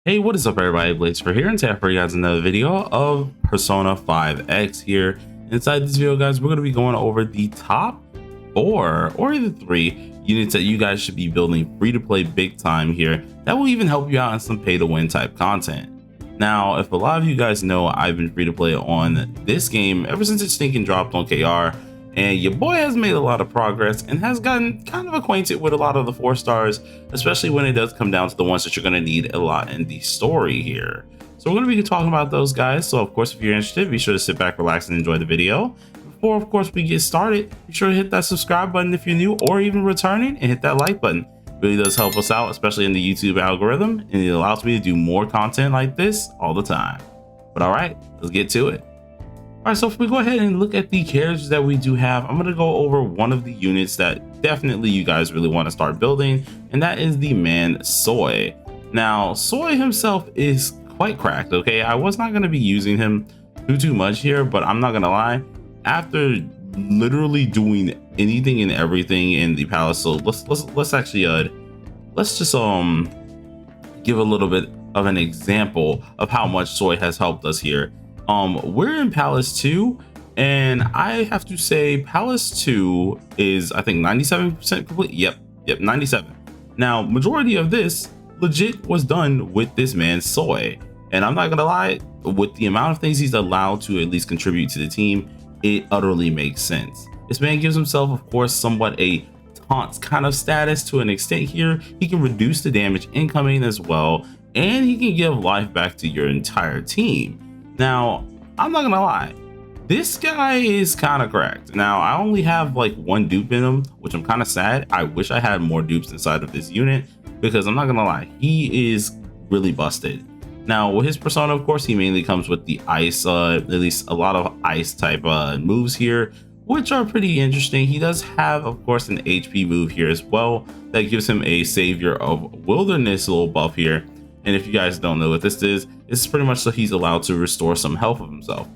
Hey, what is up everybody, Blades for here, and today for you guys another video of Persona 5X here. Inside this video guys, we're going to be going over the top 4 or either 3 units that you guys should be building free to play big time here that will even help you out in some pay to win type content. Now, if a lot of you guys know, I've been free to play on this game ever since it stinking dropped on KR, and your boy has made a lot of progress and has gotten kind of acquainted with a lot of the 4 stars, especially when it does come down to the ones that you're going to need a lot in the story here. So we're going to be talking about those guys. So of course, if you're interested, be sure to sit back, relax, and enjoy the video. Before of course we get started, be sure to hit that subscribe button if you're new or even returning, and hit that like button. It really does help us out, especially in the YouTube algorithm, and it allows me to do more content like this all the time. But all right, let's get to it. All right, so if we go ahead and look at the characters that we do have, I'm going to go over one of the units that definitely you guys really want to start building, and that is the man Soy. Now, Soy himself is quite cracked, okay? I was not going to be using him too much here, but I'm not going to lie. After literally doing anything and everything in the palace, so let's actually let's just give a little bit of an example of how much Soy has helped us here. We're in Palace 2, and I have to say Palace 2 is, I think, 97% complete. Yep, 97. Now, majority of this legit was done with this man Soy, and I'm not gonna lie, with the amount of things he's allowed to at least contribute to the team, it utterly makes sense. This man gives himself, of course, somewhat a taunt kind of status to an extent here. He can reduce the damage incoming as well, and he can give life back to your entire team. Now, I'm not gonna lie, this guy is kind of cracked. Now, I only have like 1 dupe in him, which I'm kind of sad. I wish I had more dupes inside of this unit, because I'm not gonna lie, he is really busted. Now, with his persona, of course, he mainly comes with the ice, at least a lot of ice type moves here, which are pretty interesting. He does have, of course, an HP move here as well that gives him a savior of wilderness little buff here. And if you guys don't know what this is pretty much so he's allowed to restore some health of himself.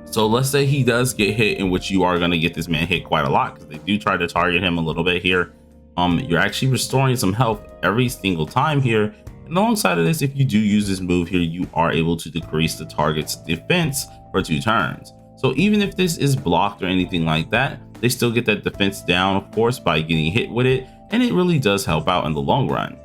So let's say he does get hit, in which you are going to get this man hit quite a lot, because they do try to target him a little bit here. You're actually restoring some health every single time here. And alongside of this, if you do use this move here, you are able to decrease the target's defense for 2 turns. So even if this is blocked or anything like that, they still get that defense down, of course, by getting hit with it. And it really does help out in the long run.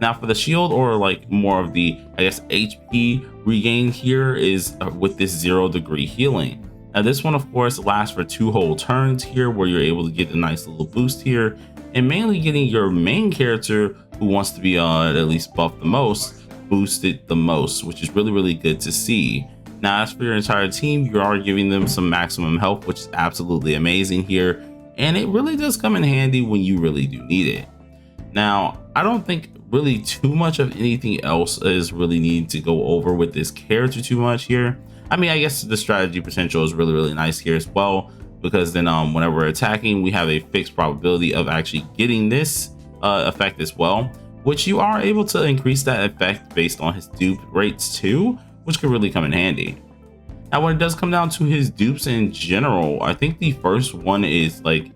Now for the shield, or like more of the, I guess, HP regain here, is with this 0 degree healing. Now this one, of course, lasts for 2 whole turns here, where you're able to get a nice little boost here, and mainly getting your main character, who wants to be at least buffed the most, boosted the most, which is really good to see. Now as for your entire team, you are giving them some maximum health, which is absolutely amazing here, and it really does come in handy when you really do need it. Now, I don't think really too much of anything else is really needed to go over with this character too much here. I mean, I guess the strategy potential is really nice here as well, because then whenever we're attacking, we have a fixed probability of actually getting this effect as well, which you are able to increase that effect based on his dupe rates too, which could really come in handy. Now when it does come down to his dupes in general, I think the first one is like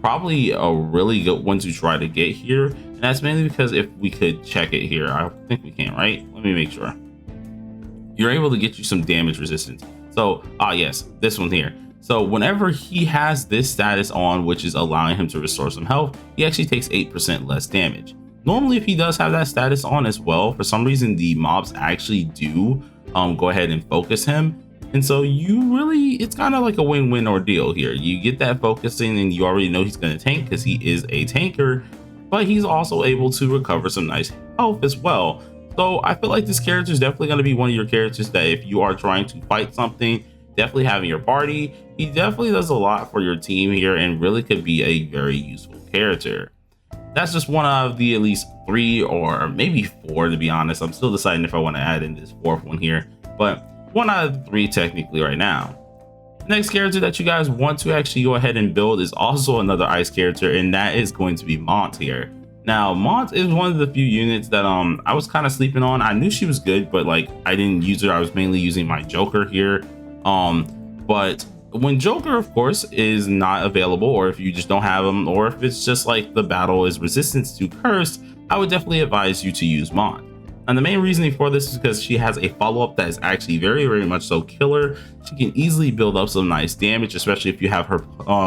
probably a really good one to try to get here, and that's mainly because if we could check it here, I think we can, right? Let me make sure. You're able to get you some damage resistance. So yes, this one here. So whenever he has this status on, which is allowing him to restore some health, he actually takes 8% less damage. Normally, if he does have that status on as well, for some reason the mobs actually do go ahead and focus him. And so you really, it's kind of like a win-win ordeal here. You get that focusing, and you already know he's going to tank because he is a tanker, but he's also able to recover some nice health as well. So I feel like this character is definitely going to be one of your characters that if you are trying to fight something, definitely having your party, he definitely does a lot for your team here and really could be a very useful character. That's just one of the at least 3 or maybe 4, to be honest. I'm still deciding if I want to add in this 4th one here, but 1 out of the 3 technically right now. Next character that you guys want to actually go ahead and build is also another ice character, and that is going to be Mont here. Now Mont is one of the few units that I was kind of sleeping on. I knew she was good, but like I didn't use her. I was mainly using my Joker here. But when Joker, of course, is not available, or if you just don't have him, or if it's just like the battle is resistance to curse, I would definitely advise you to use Mont. And the main reasoning for this is because she has a follow-up that is actually very much so killer. She can easily build up some nice damage, especially if you have her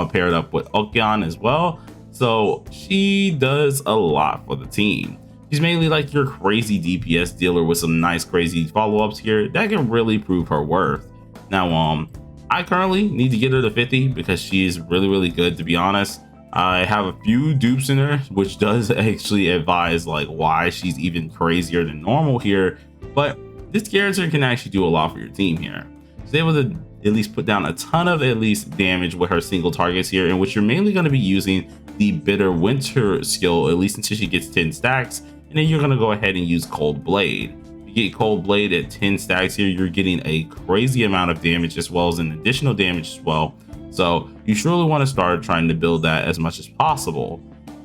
paired up with Okyan as well. So she does a lot for the team. She's mainly like your crazy DPS dealer with some nice crazy follow-ups here that can really prove her worth. Now I currently need to get her to 50 because she is really good, to be honest. I have a few dupes in her, which does actually advise like why she's even crazier than normal here. But this character can actually do a lot for your team here. She's able to at least put down a ton of at least damage with her single targets here, in which you're mainly going to be using the Bitter Winter skill, at least until she gets 10 stacks. And then you're going to go ahead and use Cold Blade. You get Cold Blade at 10 stacks here, you're getting a crazy amount of damage as well as an additional damage as well. So you surely want to start trying to build that as much as possible.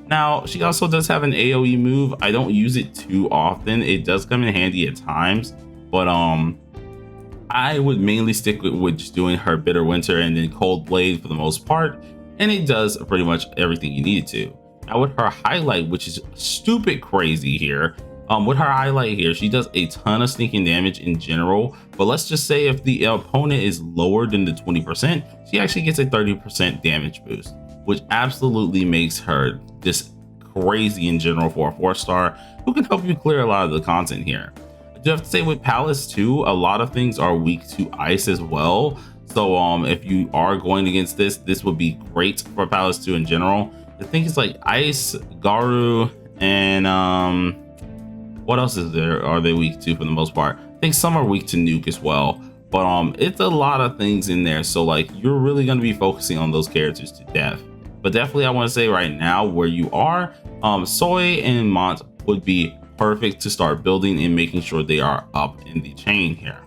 Now, she also does have an AoE move. I don't use it too often. It does come in handy at times, but I would mainly stick with just doing her Bitter Winter and then Cold Blade for the most part, and it does pretty much everything you need it to. Now with her highlight, which is stupid crazy here, with her highlight here, she does a ton of sneaking damage in general, but let's just say if the opponent is lower than the 20%, she actually gets a 30% damage boost, which absolutely makes her just crazy in general for a 4-star who can help you clear a lot of the content here. I do have to say with Palace too, a lot of things are weak to ice as well. So if you are going against this would be great for Palace 2 in general. I think it's like Ice, Garu, and what else is there? Are they weak to for the most part? I think some are weak to Nuke as well. But it's a lot of things in there. So like you're really going to be focusing on those characters to death. But definitely I want to say right now where you are, Soy and Mont would be perfect to start building and making sure they are up in the chain here.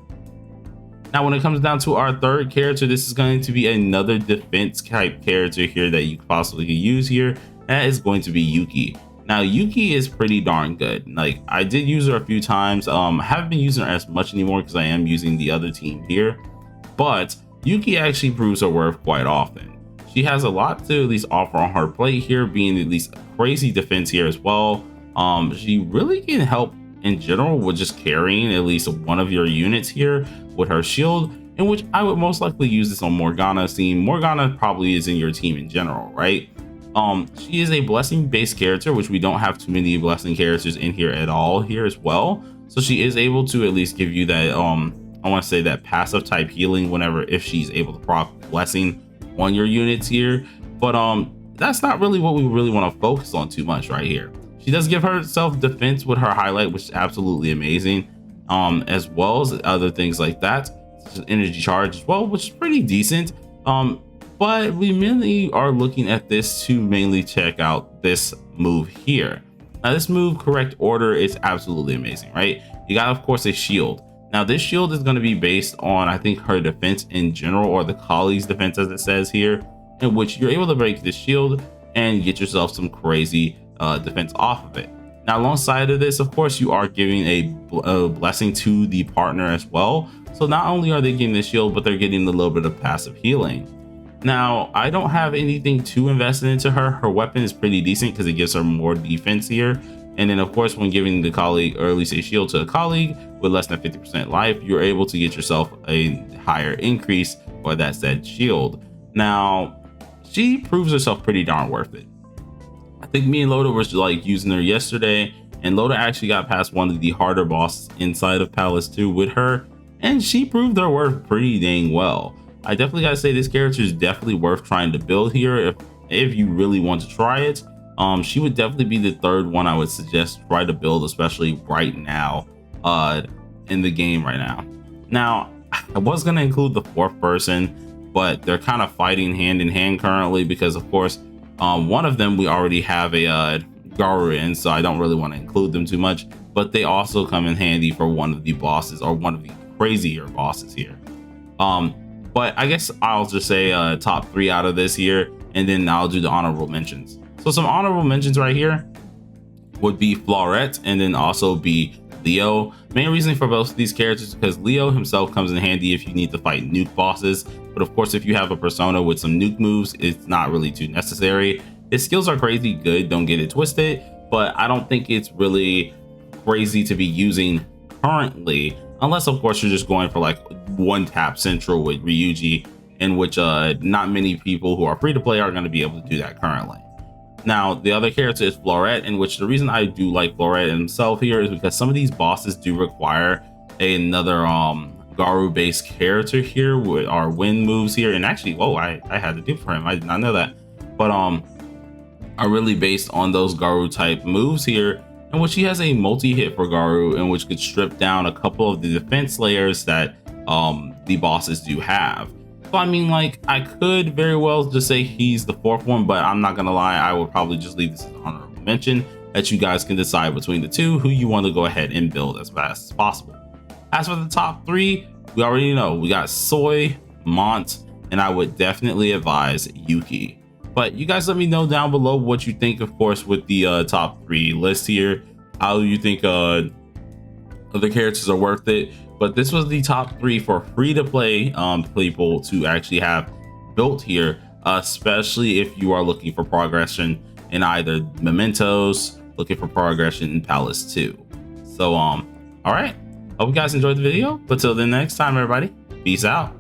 Now when it comes down to our third character, this is going to be another defense type character here that you possibly could use here. That is going to be Yuki. Now Yuki is pretty darn good. Like I did use her a few times. Haven't been using her as much anymore because I am using the other team here. But Yuki actually proves her worth quite often. She has a lot to at least offer on her plate here, being at least crazy defense here as well. She really can help in general with just carrying at least one of your units here with her shield, in which I would most likely use this on Morgana, seeing Morgana probably is in your team in general, right? She is a blessing based character, which we don't have too many blessing characters in here at all here as well. So she is able to at least give you that, I want to say that passive type healing whenever, if she's able to proc blessing on your units here. But that's not really what we really want to focus on too much right here. She does give herself defense with her highlight, which is absolutely amazing, as well as other things like that, such as energy charge as well, which is pretty decent. But we mainly are looking at this to mainly check out this move here. Now this move, correct order, is absolutely amazing, right? You got, of course, a shield. Now this shield is going to be based on, I think, her defense in general, or the colleague's defense as it says here, in which you're able to break the shield and get yourself some crazy defense off of it. Now alongside of this, of course, you are giving a blessing to the partner as well. So not only are they getting the shield, but they're getting a little bit of passive healing. Now I don't have anything too invested into her. Her weapon is pretty decent because it gives her more defense here. And then of course, when giving the colleague, or at least a shield to a colleague with less than 50% life, you're able to get yourself a higher increase for that said shield. Now she proves herself pretty darn worth it. I think me and Loda was like using her yesterday, and Loda actually got past one of the harder bosses inside of Palace 2 with her, and she proved her worth pretty dang well. I definitely gotta say this character is definitely worth trying to build here if you really want to try it. She would definitely be the third one I would suggest try to build, especially right now in the game right now. Now I was gonna include the fourth person, but they're kind of fighting hand in hand currently because of course one of them we already have a Garu in, so I don't really want to include them too much, but they also come in handy for one of the bosses, or one of the crazier bosses here. But I guess I'll just say top 3 out of this here, and then I'll do the honorable mentions. So some honorable mentions right here would be Florette, and then also be Leo. Main reason for both of these characters is because Leo himself comes in handy if you need to fight nuke bosses, but of course if you have a persona with some nuke moves, it's not really too necessary. His skills are crazy good, don't get it twisted, but I don't think it's really crazy to be using currently, unless of course you're just going for like one tap central with Ryuji, in which not many people who are free to play are going to be able to do that currently. Now, the other character is Floret, in which the reason I do like Floret himself here is because some of these bosses do require another Garu based character here with our wind moves here. And actually, whoa, I had to do for him. I did not know that. But are really based on those Garu type moves here, in which he has a multi-hit for Garu, in which could strip down a couple of the defense layers that the bosses do have. So I mean, like, I could very well just say he's the fourth one, but I'm not gonna lie, I would probably just leave this as an honorable mention that you guys can decide between the two who you want to go ahead and build as fast as possible. As for the top three, we already know we got Soy, Mont, and I would definitely advise Yuki. But you guys let me know down below what you think, of course, with the top three list here. How you think other characters are worth it. But this was the top three for free to play people to actually have built here, especially if you are looking for progression in either mementos, looking for progression in Palace 2. So all right, hope you guys enjoyed the video, but till the next time, everybody, peace out.